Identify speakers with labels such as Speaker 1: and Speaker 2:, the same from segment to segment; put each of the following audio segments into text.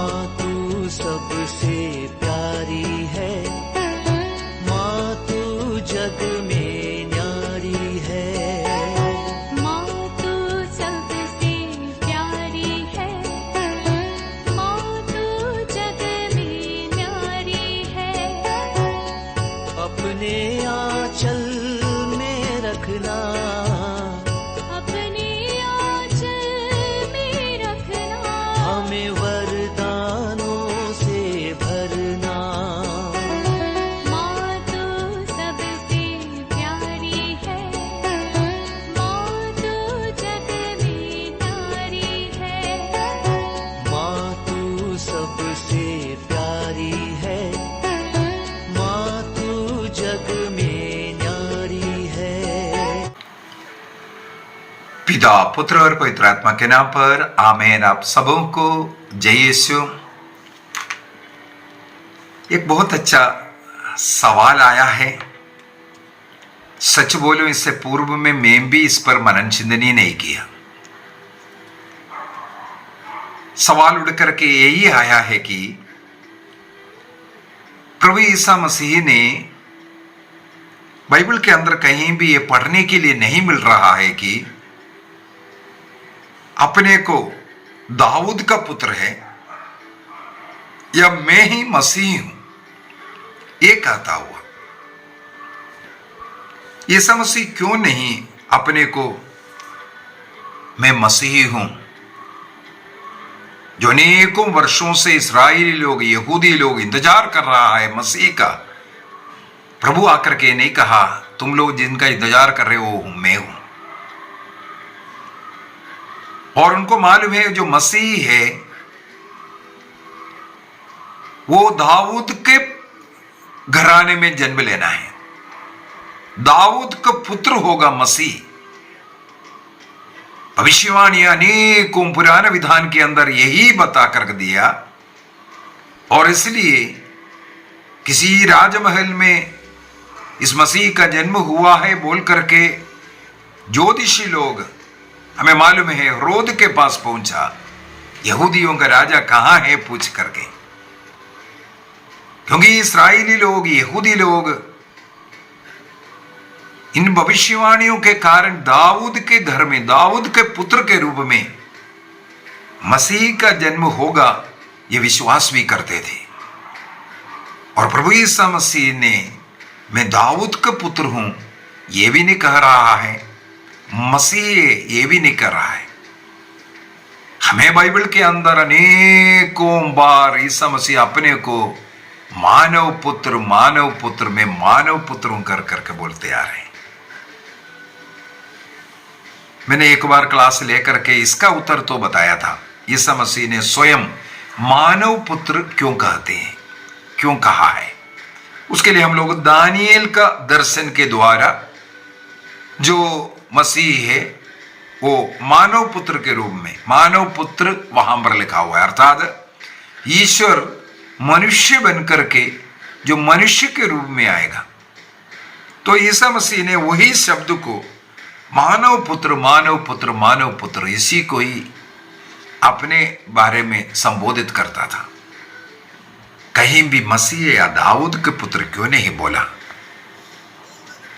Speaker 1: माँ तू सबसे प्यारी है, माँ तू जग में न्यारी है।
Speaker 2: माँ तू सबसे प्यारी है, माँ तू जग में न्यारी है।
Speaker 1: अपने आंचल में रखना,
Speaker 2: अपने आंचल में रखना।
Speaker 1: हमें वरदानों से भरना।
Speaker 2: माँ तू सबसे प्यारी है, माँ तू जग में न्यारी है।
Speaker 1: माँ तू सबसे प्यारी है, माँ तू जग में न्यारी है।
Speaker 3: पिता, पुत्र और पवित्र आत्मा के नाम पर आमीन। आप सबों को जय यीशु। एक बहुत अच्छा सवाल आया है। सच बोलो, इससे पूर्व में मैं भी इस पर मनन चिंतन नहीं किया। सवाल उड़ करके यही आया है कि प्रभु ईसा मसीह ने बाइबल के अंदर कहीं भी ये पढ़ने के लिए नहीं मिल रहा है कि अपने को दाऊद का पुत्र है या मैं ही मसीह हूं, ये कहता हुआ। ईसा मसीह क्यों नहीं अपने को मैं मसीह हूं, जो अनेकों वर्षों से इस्राएली लोग, यहूदी लोग इंतजार कर रहा है मसीह का, प्रभु आकर के नहीं कहा तुम लोग जिनका इंतजार कर रहे हो मैं हूं। और उनको मालूम है जो मसीह है वो दाऊद के घराने में जन्म लेना है, दाऊद का पुत्र होगा मसीह। भविष्यवाणी अनेकों पुराने विधान के अंदर यही बता कर दिया। और इसलिए किसी राजमहल में इस मसीह का जन्म हुआ है बोल करके ज्योतिषी लोग, हमें मालूम है, हेरोद के पास पहुंचा, यहूदियों का राजा कहां है पूछ करके। क्योंकि इस्राएली लोग, यहूदी लोग इन भविष्यवाणियों के कारण दाऊद के घर में, दाऊद के पुत्र के रूप में मसीह का जन्म होगा ये विश्वास भी करते थे। और प्रभु यीशु मसीह ने मैं दाऊद का पुत्र हूं ये भी नहीं कह रहा है, मसीह ये भी नहीं कर रहा है। हमें बाइबल के अंदर अनेकों बार ईसा मसीह अपने को मानव पुत्र, मानव पुत्र, मैं मानव पुत्र हूं कर करके बोलते आ रहे हैं। मैंने एक बार क्लास लेकर के इसका उत्तर तो बताया था। ईसा मसीह ने स्वयं मानव पुत्र क्यों कहते हैं, क्यों कहा है, उसके लिए हम लोग दानिएल का दर्शन के द्वारा जो मसीह है वो मानव पुत्र के रूप में, मानव पुत्र वहां पर लिखा हुआ है, अर्थात ईश्वर मनुष्य बनकर के जो मनुष्य के रूप में आएगा। तो ईसा मसीह ने वही शब्द को मानव पुत्र, मानव पुत्र, मानव पुत्र, इसी को ही अपने बारे में संबोधित करता था। कहीं भी मसीह या दाऊद के पुत्र क्यों नहीं बोला।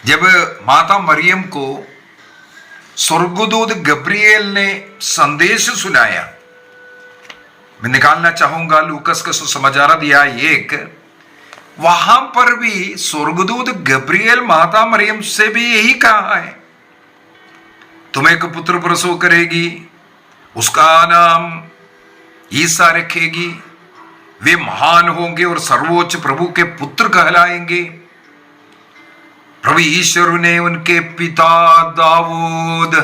Speaker 3: जब माता मरियम को स्वर्गदूत गब्रिएल ने संदेश सुनाया, मैं निकालना चाहूंगा लूकस का सुसमाचार अध्याय 1, वहां पर भी स्वर्गदूत गब्रिएल माता मरियम से भी यही कहा है, तुम एक पुत्र प्रसव करेगी, उसका नाम ईसा रखेगी, वे महान होंगे और सर्वोच्च प्रभु के पुत्र कहलाएंगे। प्रभु ईश्वर ने उनके पिता दाऊद,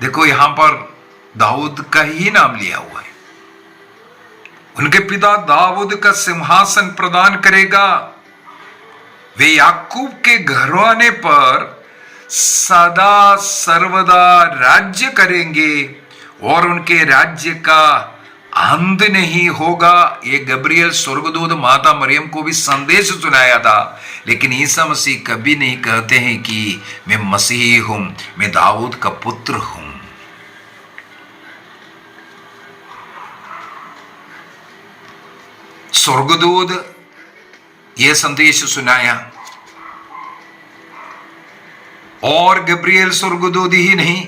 Speaker 3: देखो यहां पर दाऊद का ही नाम लिया हुआ है, उनके पिता दाऊद का सिंहासन प्रदान करेगा, वे याकूब के घराने पर सदा सर्वदा राज्य करेंगे और उनके राज्य का अंत नहीं होगा। ये गब्रिएल स्वर्गदूत माता मरियम को भी संदेश सुनाया था। लेकिन ईसा मसीह कभी नहीं कहते हैं कि मैं मसीह हूं, मैं दाऊद का पुत्र हूं। स्वर्गदूत ये संदेश सुनाया, और गब्रिएल स्वर्गदूत ही नहीं,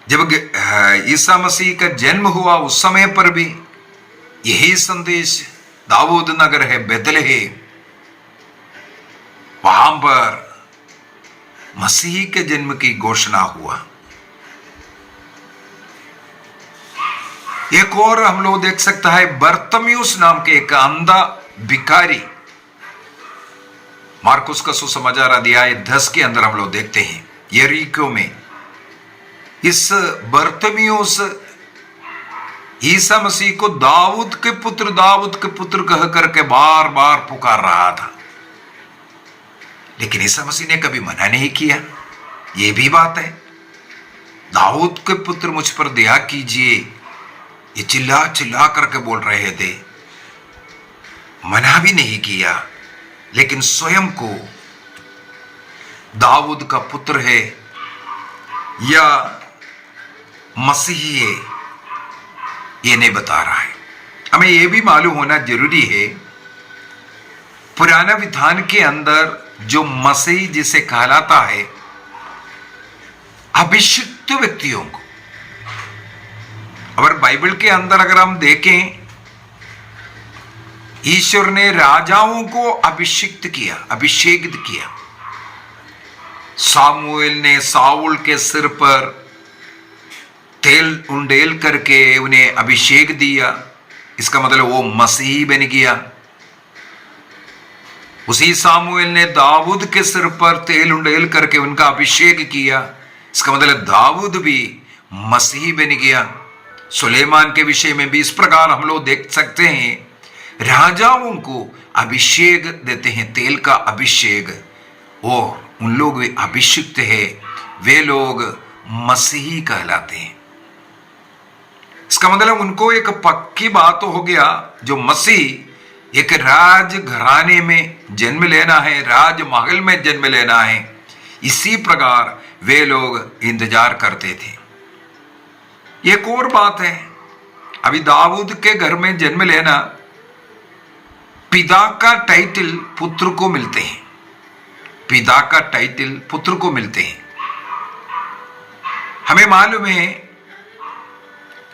Speaker 3: जब ईसा मसीह का जन्म हुआ उस समय पर भी यही संदेश, दाऊद नगर है बेथलेहम, वहां पर मसीह के जन्म की घोषणा हुआ। एक और हम लोग देख सकता है, बर्तमियुस नाम के एक अंधा भिखारी, मार्कुस का सुसमाचार अध्याय 10 के अंदर हम लोग देखते हैं, यरीको में इस बर्तमियुस ईसा मसीह को दाऊद के पुत्र कह करके बार बार पुकार रहा था, लेकिन ईसा मसीह ने कभी मना नहीं किया। यह भी बात है, दाऊद के पुत्र मुझ पर दया कीजिए, ये चिल्ला चिल्ला करके बोल रहे थे, मना भी नहीं किया, लेकिन स्वयं को दाऊद का पुत्र है या मसीही है ये नहीं बता रहा है। हमें यह भी मालूम होना जरूरी है, पुराना विधान के अंदर जो मसीह जिसे कहलाता है, अभिषिक्त व्यक्तियों को, और बाइबल के अंदर अगर हम देखें, ईश्वर ने राजाओं को अभिषिक्त किया, अभिषेकित किया। सामुएल ने साउल के सिर पर तेल उंडेल करके उन्हें अभिषेक दिया, इसका मतलब वो मसीह बन गया। उसी सामुएल ने दाऊद के सिर पर तेल उंडेल करके उनका अभिषेक किया, इसका मतलब दाऊद भी मसीह बन गया। सुलेमान के विषय में भी इस प्रकार हम लोग देख सकते हैं, राजाओं को अभिषेक देते हैं, तेल का अभिषेक, वो उन लोग भी अभिषिक्त है, वे लोग मसीही कहलाते हैं। इसका मतलब उनको एक पक्की बात हो गया, जो मसीह एक राज घराने में जन्म लेना है, राजमहल में जन्म लेना है, इसी प्रकार वे लोग इंतजार करते थे। एक और बात है, अभी दाऊद के घर में जन्म लेना, पिता का टाइटल पुत्र को मिलते हैं, पिता का टाइटल पुत्र को मिलते हैं। हमें मालूम है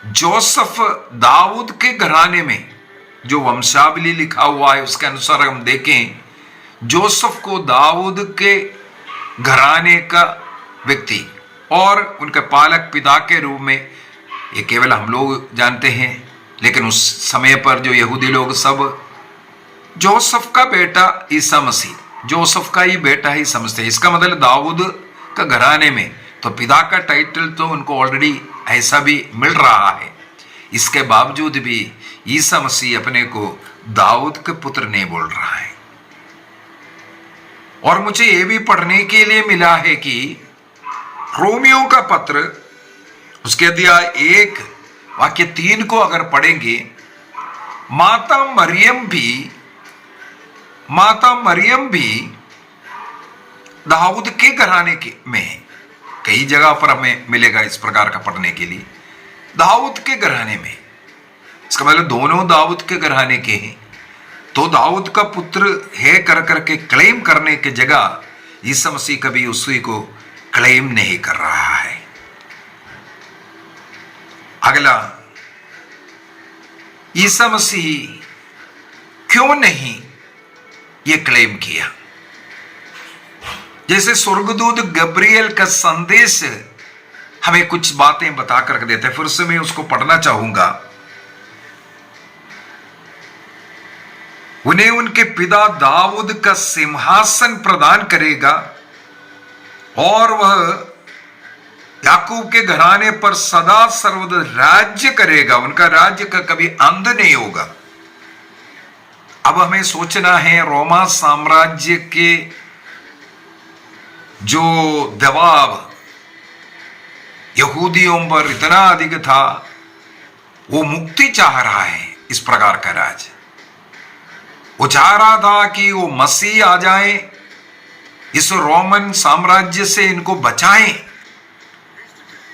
Speaker 3: जोसेफ दाऊद के घराने में जो वंशावली लिखा हुआ है उसके अनुसार हम देखें, जोसेफ को दाऊद के घराने का व्यक्ति और उनके पालक पिता के रूप में, ये केवल हम लोग जानते हैं, लेकिन उस समय पर जो यहूदी लोग सब जोसेफ का बेटा ईसा मसीह, जोसेफ का ही बेटा ही समझते हैं। इसका मतलब दाऊद का घराने में तो पिता का टाइटल तो उनको ऑलरेडी ऐसा भी मिल रहा है, इसके बावजूद भी ईसा मसीह अपने को दाऊद के पुत्र नहीं बोल रहा है। और मुझे यह भी पढ़ने के लिए मिला है कि रोमियो का पत्र उसके अध्याय 1 वाक्य 3 को अगर पढ़ेंगे, माता मरियम भी दाऊद के घराने के में है। कई जगह पर हमें मिलेगा इस प्रकार का पढ़ने के लिए, दाऊद के घराने में, इसका मतलब दोनों दाऊद के घराने के हैं। तो दाऊद का पुत्र है कर करके क्लेम करने की जगह ईसा मसीह कभी उसी को क्लेम नहीं कर रहा है। अगला, ईसा मसीह क्यों नहीं ये क्लेम किया? जैसे स्वर्गदूत गब्रिएल का संदेश हमें कुछ बातें बता करके देते हैं, फिर से मैं उसको पढ़ना चाहूंगा। उन्हें उनके पिता दाऊद का सिंहासन प्रदान करेगा और वह याकूब के घराने पर सदा सर्वदा राज्य करेगा, उनका राज्य का कभी अंत नहीं होगा। अब हमें सोचना है, रोमा साम्राज्य के जो दबाव यहूदियों पर इतना अधिक था, वो मुक्ति चाह रहा है इस प्रकार का राज। वो चाह रहा था कि वो मसीह आ जाए, इस रोमन साम्राज्य से इनको बचाएं,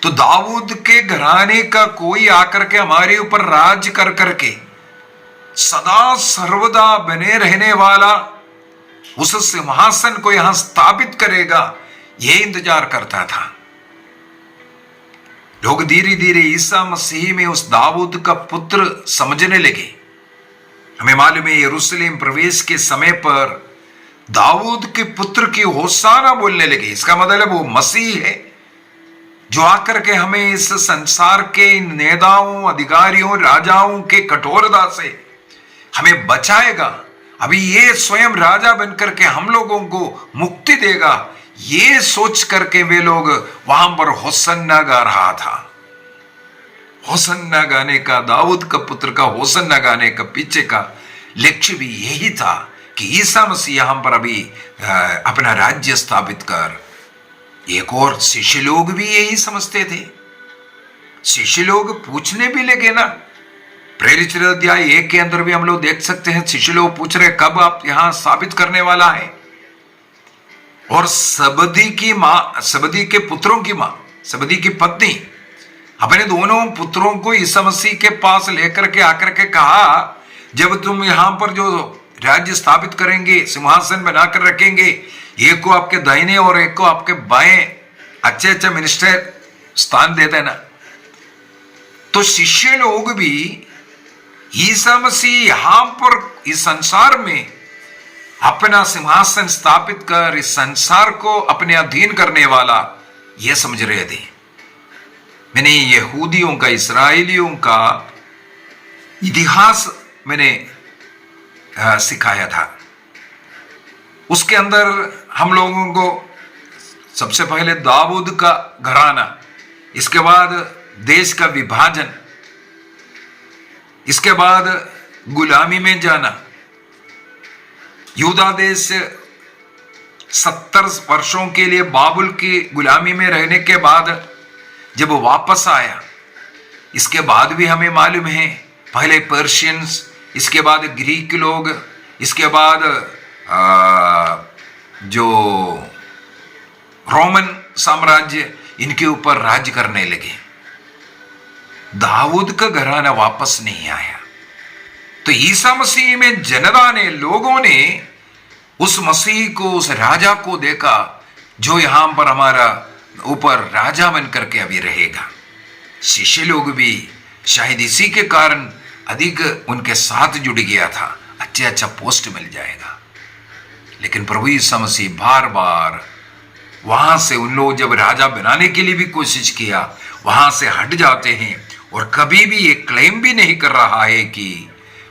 Speaker 3: तो दाऊद के घराने का कोई आकर के हमारे ऊपर राज कर करके सदा सर्वदा बने रहने वाला उस सिंहासन को यहां स्थापित करेगा, यह इंतजार करता था। लोग धीरे धीरे ईसा मसीह में उस दाऊद का पुत्र समझने लगे। हमें मालूम है यरूशलेम प्रवेश के समय पर दाऊद के पुत्र की होशाना बोलने लगे। इसका मतलब वो मसीह है जो आकर के हमें इस संसार के नेताओं, अधिकारियों, राजाओं के कठोरता से हमें बचाएगा। अभी ये स्वयं राजा बनकर के हम लोगों को मुक्ति देगा, ये सोच करके वे लोग वहां पर होसन्ना गा रहा था। होसन्ना गाने का, दाऊद का पुत्र का होसन्ना गाने का पीछे का लक्ष्य भी यही था कि ईसा मसीह यहां पर अभी अपना राज्य स्थापित कर। एक और शिष्य लोग भी यही समझते थे। शिष्य लोग पूछने भी लगे ना, प्रेरित अध्याय 1 के अंदर भी हम लोग देख सकते हैं, शिष्य लोग पूछ रहे कब आप यहां स्थापित करने वाला है। और सबदी की मां, सबदी के पुत्रों की मां, सबदी की पत्नी अपने दोनों पुत्रों को ईसा मसीह के पास लेकर के आकर के कहा, जब तुम यहां पर जो राज्य स्थापित करेंगे, सिंहासन बनाकर रखेंगे, एक को आपके दाहिने और एक को आपके बाएं अच्छे अच्छे मिनिस्टर स्थान दे देना। तो शिष्य लोग भी ईसा मसीह यहां पर इस संसार में अपना सिंहासन स्थापित कर इस संसार को अपने अधीन करने वाला यह समझ रहे थे। मैंने यहूदियों का, इस्राएलियों का इतिहास मैंने सिखाया था। उसके अंदर हम लोगों को सबसे पहले दाऊद का घराना, इसके बाद देश का विभाजन, इसके बाद गुलामी में जाना। यहूदा देश 70 वर्षों के लिए बाबुल की गुलामी में रहने के बाद जब वापस आया, इसके बाद भी हमें मालूम है पहले पर्शियंस, इसके बाद ग्रीक लोग, इसके बाद जो रोमन साम्राज्य इनके ऊपर राज्य करने लगे। दाऊद का घराना वापस नहीं आया। तो ईसा मसीह में जनता ने, लोगों ने उस मसीह को, उस राजा को देखा जो यहां पर हमारा ऊपर राजा बन करके अभी रहेगा। शिष्य लोग भी शायद इसी के कारण अधिक उनके साथ जुड़ गया था, अच्छा पोस्ट मिल जाएगा। लेकिन प्रभु यीशु मसीह बार बार वहां से, उन लोग जब राजा बनाने के लिए भी कोशिश किया, वहां से हट जाते हैं और कभी भी ये क्लेम भी नहीं कर रहा है कि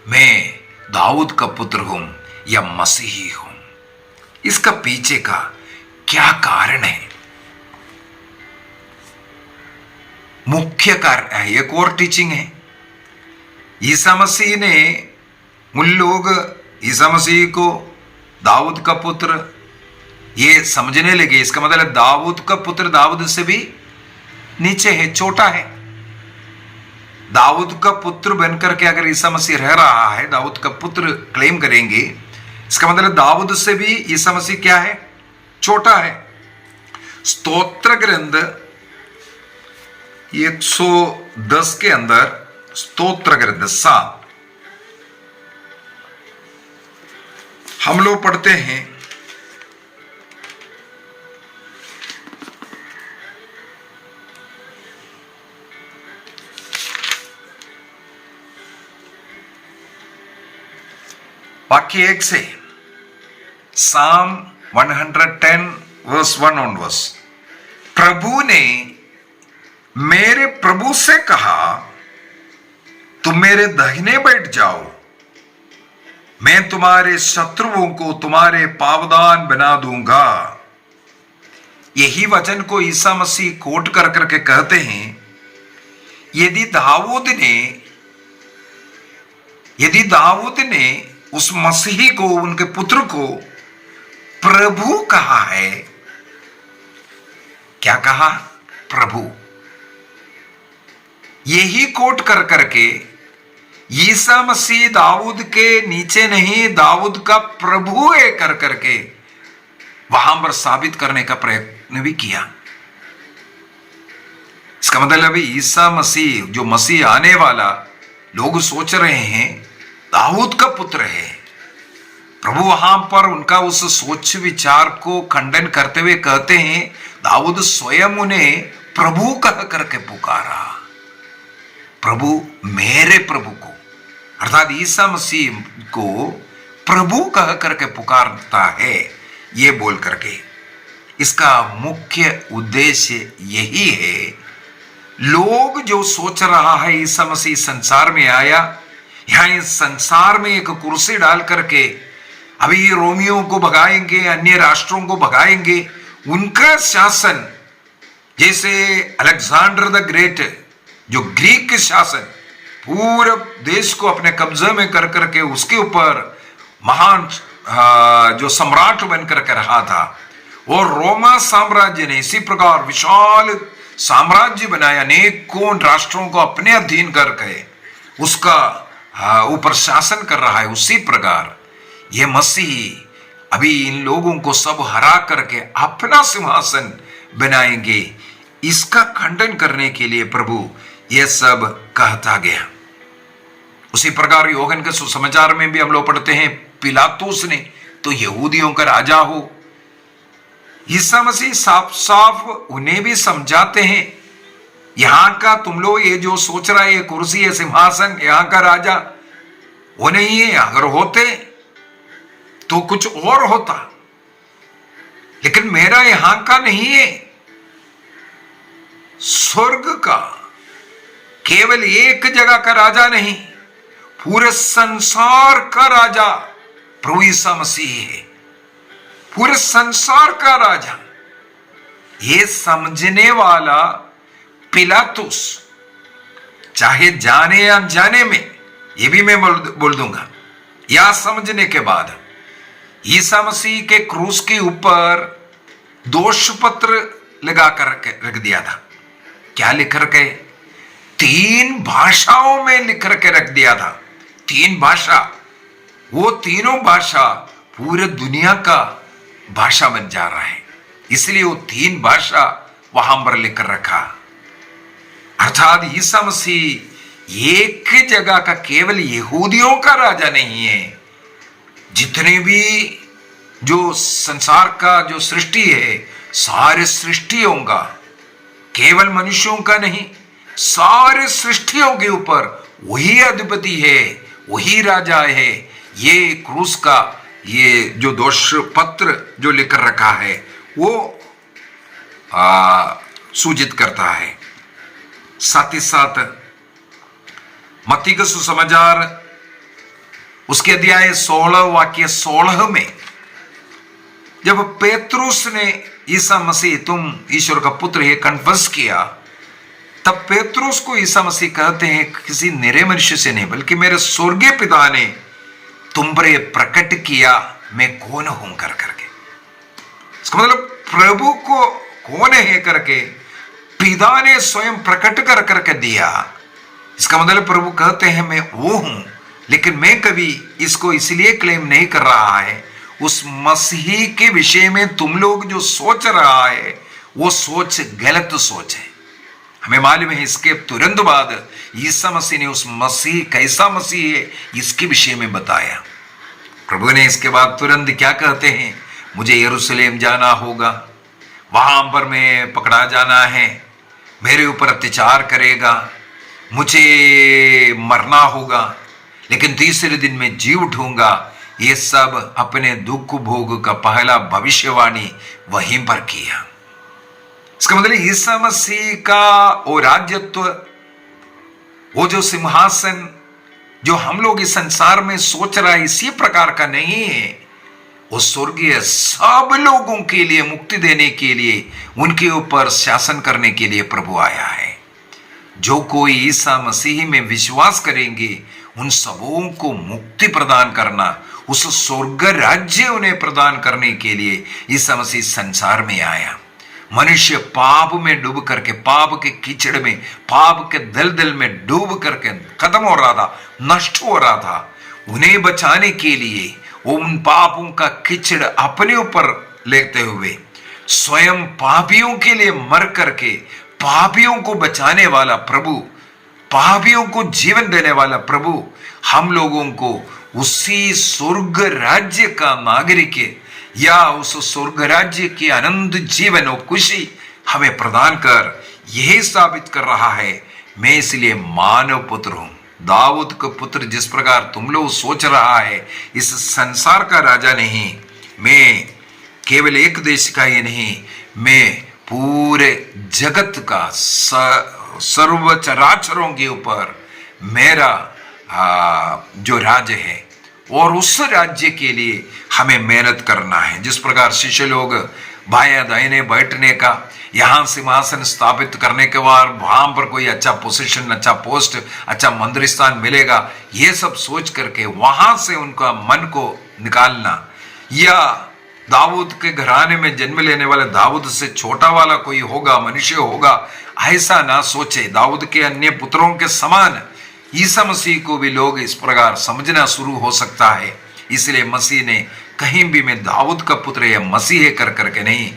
Speaker 3: मैं दाऊद का पुत्र हूं या मसीही हूं। इसका पीछे का क्या कारण है? मुख्य कारण है, एक और टीचिंग है। ईसा मसीह ने उन लोग ईसा मसीह को दाऊद का पुत्र ये समझने लगे। इसका मतलब दाऊद का पुत्र दाऊद से भी नीचे है, छोटा है। दाऊद का पुत्र बनकर के अगर ईसा मसीह रह रहा है, दाऊद का पुत्र क्लेम करेंगे, इसका मतलब दाऊद से भी ईसा मसीह क्या है? छोटा है। स्तोत्र ग्रंथ 110 के अंदर स्तोत्र ग्रंथ 7 हम लोग पढ़ते हैं, वाक्य 1 से, साम 110 वर्स 1 ऑनवर्स। प्रभु ने मेरे प्रभु से कहा, तुम मेरे दाहिने बैठ जाओ, मैं तुम्हारे शत्रुओं को तुम्हारे पावदान बना दूंगा। यही वचन को ईसा मसीह कोट कर करके कहते हैं, यदि दाऊद ने उस मसीही को, उनके पुत्र को प्रभु कहा है, क्या कहा? प्रभु। यही कोट कर करके ईसा मसीह दाऊद के नीचे नहीं, दाऊद का प्रभु है कर करके वहां पर साबित करने का प्रयत्न भी किया। इसका मतलब ईसा मसीह, जो मसीह आने वाला, लोग सोच रहे हैं दाऊद का पुत्र है। प्रभु वहां पर उनका उस सोच विचार को खंडन करते हुए कहते हैं, दाऊद स्वयं उन्हें प्रभु कह करके पुकारा। प्रभु, मेरे प्रभु को, अर्थात ईसा मसीह को प्रभु कह करके पुकारता है, ये बोल करके। इसका मुख्य उद्देश्य यही है, लोग जो सोच रहा है ईसा मसीह संसार में आया, यहां इस संसार में एक कुर्सी डाल करके अभी रोमियों को भगाएंगे, अन्य राष्ट्रों को भगाएंगे, उनका शासन, जैसे अलेक्जेंडर द ग्रेट जो ग्रीक शासन पूरे देश को अपने कब्जे में कर करके उसके ऊपर महान जो सम्राट बन करके रहा था, और रोमा साम्राज्य ने इसी प्रकार विशाल साम्राज्य बनाया, अनेकों राष्ट्रों को अपने अधीन करके उसका ऊपर शासन कर रहा है। उसी प्रकार ये मसीह अभी इन लोगों को सब हरा करके अपना सिंहासन बनाएंगे। इसका खंडन करने के लिए प्रभु यह सब कहता गया। उसी प्रकार यूहन्ना के सुसमाचार में भी हम लोग पढ़ते हैं, पिलातुस ने तो यहूदियों का राजा हो। ईसा मसीह साफ साफ उन्हें भी समझाते हैं, यहां का तुम लोग ये जो सोच रहा है, ये कुर्सी, ये सिंहासन, यहां का राजा वो नहीं है। अगर होते तो कुछ और होता, लेकिन मेरा यहां का नहीं है, स्वर्ग का, केवल एक जगह का राजा नहीं, पूरे संसार का राजा प्रभु ईसा मसीह है, पूरे संसार का राजा। ये समझने वाला पिलातुस, चाहे जाने या अनजाने में, ये भी मैं बोल दूंगा, या समझने के बाद ईसा मसीह के क्रूस के ऊपर दोष पत्र लगा कर रख दिया था। क्या लिख करके? 3 भाषाओं में लिख करके रख दिया था। 3 भाषा, वो तीनों भाषा पूरे दुनिया का भाषा बन जा रहा है, इसलिए वो 3 भाषा वहां पर लिख कर रखा। अर्थात ईसा मसीह एक जगह का केवल यहूदियों का राजा नहीं है। जितने भी जो संसार का जो सृष्टि है, सारे सृष्टियों का, केवल मनुष्यों का नहीं, सारे सृष्टियों के ऊपर वही अधिपति है, वही राजा है। ये क्रूस का ये जो दोष पत्र जो लिखकर रखा है वो सूचित करता है। साथ ही साथ मत्ती का सुसमाचार उसके अध्याय 16 वाक्य 16 में जब पेत्रुस ने ईसा मसीह तुम ईश्वर का पुत्र है कन्फेस किया, तब पेत्रुस को ईसा मसीह कहते हैं, किसी निरे मनुष्य से नहीं बल्कि मेरे स्वर्गीय पिता ने तुम पर यह प्रकट किया मैं कौन हूं कर करके। इसका मतलब प्रभु को कौन है करके पिता ने स्वयं प्रकट कर करके दिया। इसका मतलब प्रभु कहते हैं मैं वो हूं, लेकिन मैं कभी इसको इसलिए क्लेम नहीं कर रहा है, उस मसीह के विषय में तुम लोग जो सोच रहा है वो सोच गलत सोच है। हमें मालूम है इसके तुरंत बाद ईसा मसीह ने उस मसीह कैसा मसीह है इसके विषय में बताया। प्रभु ने इसके बाद तुरंत क्या कहते हैं, मुझे यरूशलेम जाना होगा, वहां पर मैं पकड़ा जाना है, मेरे ऊपर अत्याचार करेगा, मुझे मरना होगा, लेकिन तीसरे दिन में जी उठूंगा। ये सब अपने दुख भोग का पहला भविष्यवाणी वहीं पर किया। इसका मतलब ईसा मसीह का वो राज्यत्व, वो जो सिंहासन जो हम लोग इस संसार में सोच रहा है इसी प्रकार का नहीं है। वो स्वर्गीय सब लोगों के लिए मुक्ति देने के लिए, उनके ऊपर शासन करने के लिए प्रभु आया है। जो कोई ईसा मसीह में विश्वास करेंगे उन सबों को मुक्ति प्रदान करना, उस स्वर्ग राज्य उन्हें प्रदान करने के लिए ईसा मसीह संसार में आया। मनुष्य पाप में डूब करके, पाप के कीचड़ में, पाप के दलदल में डूब करके खत्म हो रहा था, नष्ट हो रहा था। उन्हें बचाने के लिए उन पापों का कीचड़ अपने ऊपर लेते हुए स्वयं पापियों के लिए मर करके पापियों को बचाने वाला प्रभु पापियों को जीवन देने वाला प्रभु हम लोगों को उसी स्वर्ग राज्य का नागरिक या उस स्वर्ग राज्य की आनंद जीवन और खुशी हमें प्रदान कर यही साबित कर रहा है, मैं इसलिए मानव पुत्र हूं, दाऊद का पुत्र। जिस प्रकार तुम लोग सोच रहा है इस संसार का राजा नहीं, मैं केवल एक देश का ही नहीं, मैं पूरे जगत का सर्व चराचरों के ऊपर मेरा जो राज्य है और उस राज्य के लिए हमें मेहनत करना है। जिस प्रकार शिष्य लोग बाएं दाहिने बैठने का, यहाँ सिंहासन स्थापित करने के बाद वहां पर कोई अच्छा पोजीशन, अच्छा पोस्ट, अच्छा मंदिर स्थान मिलेगा, ये सब सोच करके वहां से उनका मन को निकालना, या दाऊद के घराने में जन्म लेने वाले दाऊद से छोटा वाला कोई होगा, मनुष्य होगा, ऐसा ना सोचे। दाऊद के अन्य पुत्रों के समान ईसा मसीह को भी लोग इस प्रकार समझना शुरू हो सकता है। इसलिए मसीह ने कहीं भी मैं दाऊद का पुत्र या मसीह कर करके नहीं,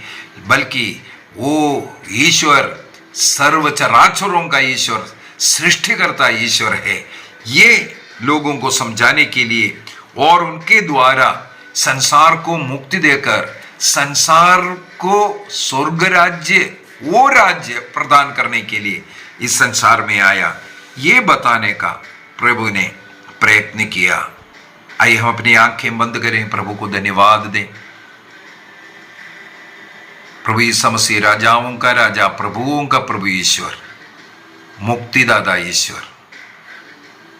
Speaker 3: बल्कि वो ईश्वर, सर्व चराचरों का ईश्वर, सृष्टिकर्ता ईश्वर है, ये लोगों को समझाने के लिए और उनके द्वारा संसार को मुक्ति देकर संसार को स्वर्ग राज्य, वो राज्य प्रदान करने के लिए इस संसार में आया, ये बताने का प्रभु ने प्रयत्न किया। आइए हम अपनी आंखें बंद करें, प्रभु को धन्यवाद दें। प्रभु यीशु मसीह राजाओं का राजा, प्रभुओं का प्रभु ईश्वर, मुक्तिदाता ईश्वर,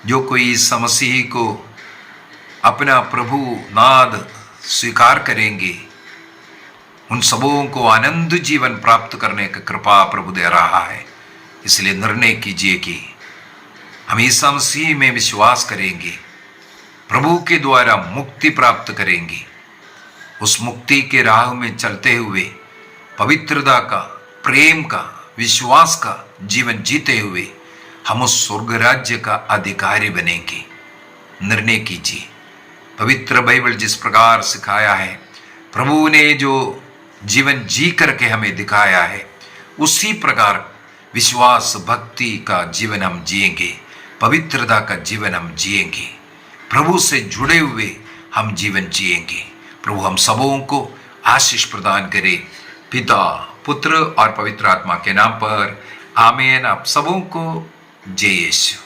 Speaker 3: जो कोई इस मसीह को अपना प्रभु नाद स्वीकार करेंगे उन सबों को आनंद जीवन प्राप्त करने की कृपा प्रभु दे रहा है। इसलिए निर्णय कीजिए कि हम ईसा मसीह में विश्वास करेंगे, प्रभु के द्वारा मुक्ति प्राप्त करेंगे, उस मुक्ति के राह में चलते हुए पवित्रता का, प्रेम का, विश्वास का जीवन जीते हुए हम उस स्वर्ग राज्य का अधिकारी बनेंगे। निर्णय कीजिए। पवित्र बाइबल जिस प्रकार सिखाया है, प्रभु ने जो जीवन जी करके हमें दिखाया है, उसी प्रकार विश्वास भक्ति का जीवन हम जिएंगे, पवित्रता का जीवन हम जिएंगे, प्रभु से जुड़े हुए हम जीवन जिएंगे। प्रभु हम सबों को आशीष प्रदान करे, पिता, पुत्र और पवित्र आत्मा के नाम पर आमीन। आप सबों को जय यीशु।